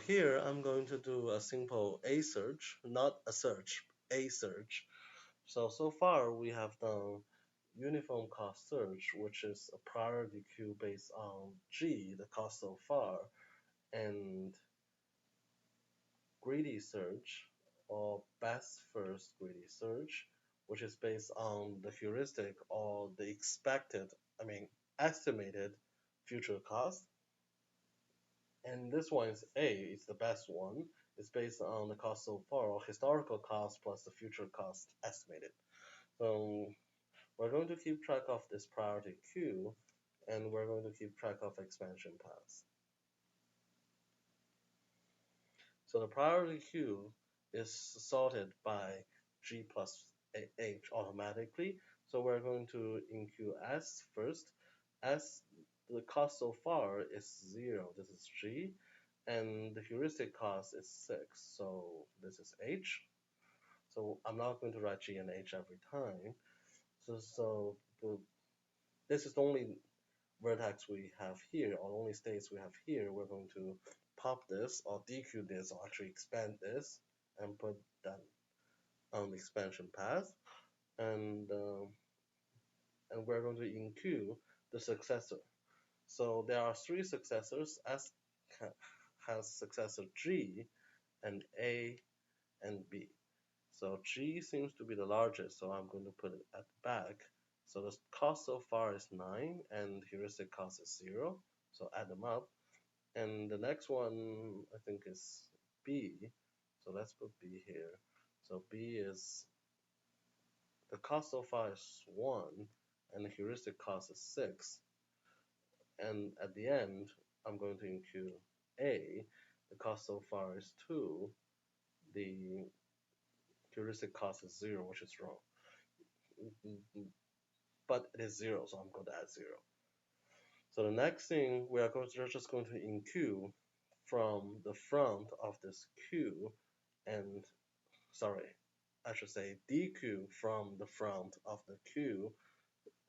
here I'm going to do a simple A search, not a search, A search. So far we have done uniform cost search, which is a priority queue based on G, the cost so far, and greedy search or best first greedy search, which is based on the heuristic or the expected, I mean, estimated future cost. And this one is A, it's the best one. It's based on the cost so far, or historical cost plus the future cost estimated. So we're going to keep track of this priority queue, and we're going to keep track of expansion paths. So the priority queue is sorted by G plus H automatically. So we're going to enqueue S first. S, the cost so far is 0, this is G, and the heuristic cost is 6, so this is H. So I'm not going to write G and H every time. So this is the only vertex we have here, or only states we have here. We're going to pop this or dequeue this or actually expand this and put that on the expansion path. And we're going to enqueue the successor. So there are three successors. S has successor G and A and B. So G seems to be the largest, so I'm going to put it at the back. So the cost so far is 9 and heuristic cost is 0. So add them up. And the next one I think is B. So let's put B here. So B is, the cost so far is 1 and the heuristic cost is 6. And at the end, I'm going to enqueue A. The cost so far is 2. The heuristic cost is 0, which is wrong. But it is 0, so I'm going to add 0. So the next thing, we're just going to enqueue from the front of this queue, and sorry, I should say dequeue from the front of the queue,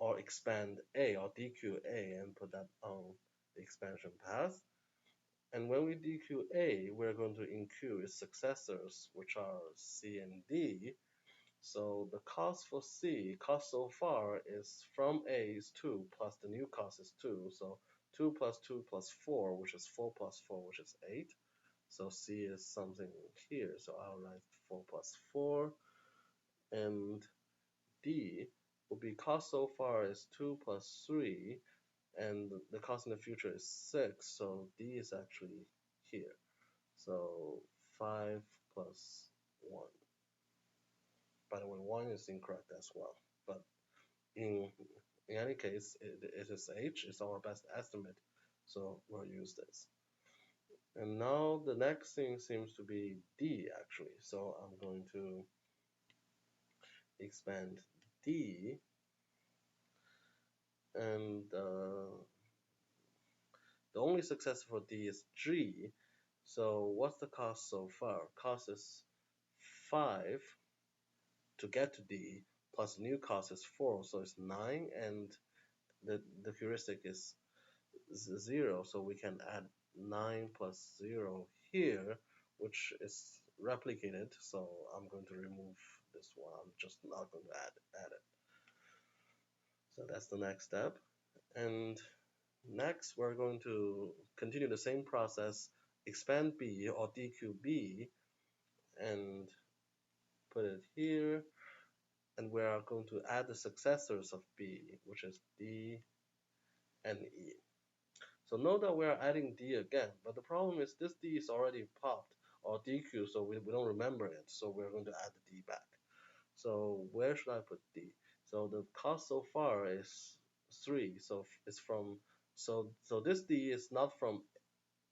or expand A or dequeue A and put that on the expansion path. And when we dequeue A, we're going to enqueue its successors, which are C and D. So the cost for C, cost so far is from A is 2 plus the new cost is 2. So 2 plus 2 plus 4, which is 4 plus 4, which is 8. So C is something here. So I'll write 4 plus 4. And D will be cost so far is 2 plus 3. And the cost in the future is 6. So D is actually here. So 5 plus 1. By the way, 1 is incorrect as well. But in any case, it is H, it's our best estimate. So we'll use this. And now the next thing seems to be D actually. So I'm going to expand D, and the only successor for D is G. So what's the cost so far? Cost is 5 to get to D, plus new cost is 4, so it's 9, and the heuristic is 0, so we can add 9 plus 0 here, which is replicated, so I'm going to remove this one. I'm just not going to add it. So that's the next step. And next, we're going to continue the same process, expand B or dequeue B, and put it here. And we are going to add the successors of B, which is D and E. So note that we are adding D again, but the problem is this D is already popped or DQ, so we don't remember it. So we're going to add the D back. So where should I put D? So the cost so far is 3. So it's from, so this D is not from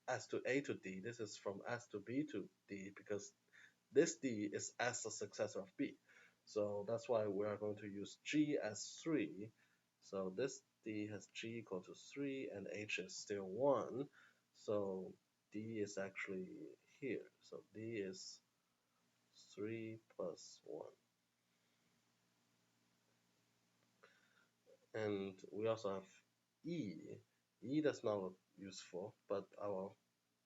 S to A to D. This is from S to B to D, because this D is S the successor of B. So that's why we are going to use G as 3. So this D has G equal to 3 and H is still 1. So D is actually here. So D is 3 plus 1. And we also have E. E does not look useful, but I will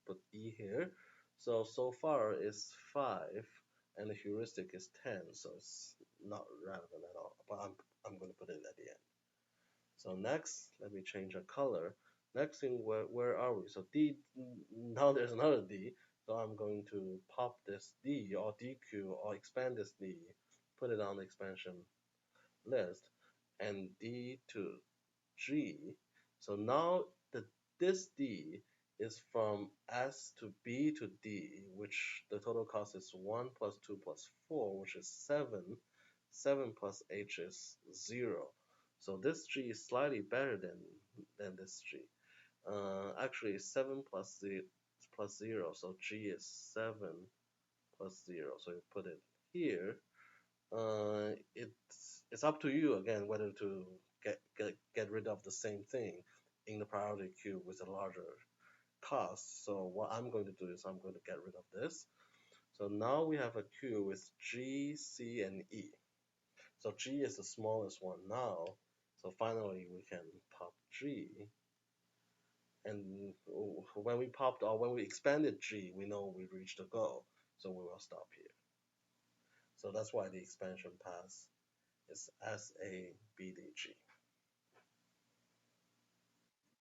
put E here. So far is 5, and the heuristic is 10, so it's not relevant at all. But I'm going to put it at the end. So next, let me change a color. Next thing, where are we? So D, now there's another D. So I'm going to pop this D or DQ or expand this D, put it on the expansion list, and D to G. So now this D is from S to B to D, which the total cost is 1 plus 2 plus 4, which is 7. 7 plus H is 0. So this G is slightly better than this G. Actually, 7 plus 0, so G is 7 plus 0. So you put it here. It's up to you again whether to get rid of the same thing in the priority queue with a larger cost. So what I'm going to do is I'm going to get rid of this. So now we have a queue with G, C, and E. So G is the smallest one now. So finally we can pop G. And when we expanded G, we know we reached the goal. So we will stop here. So that's why the expansion path is SABDG.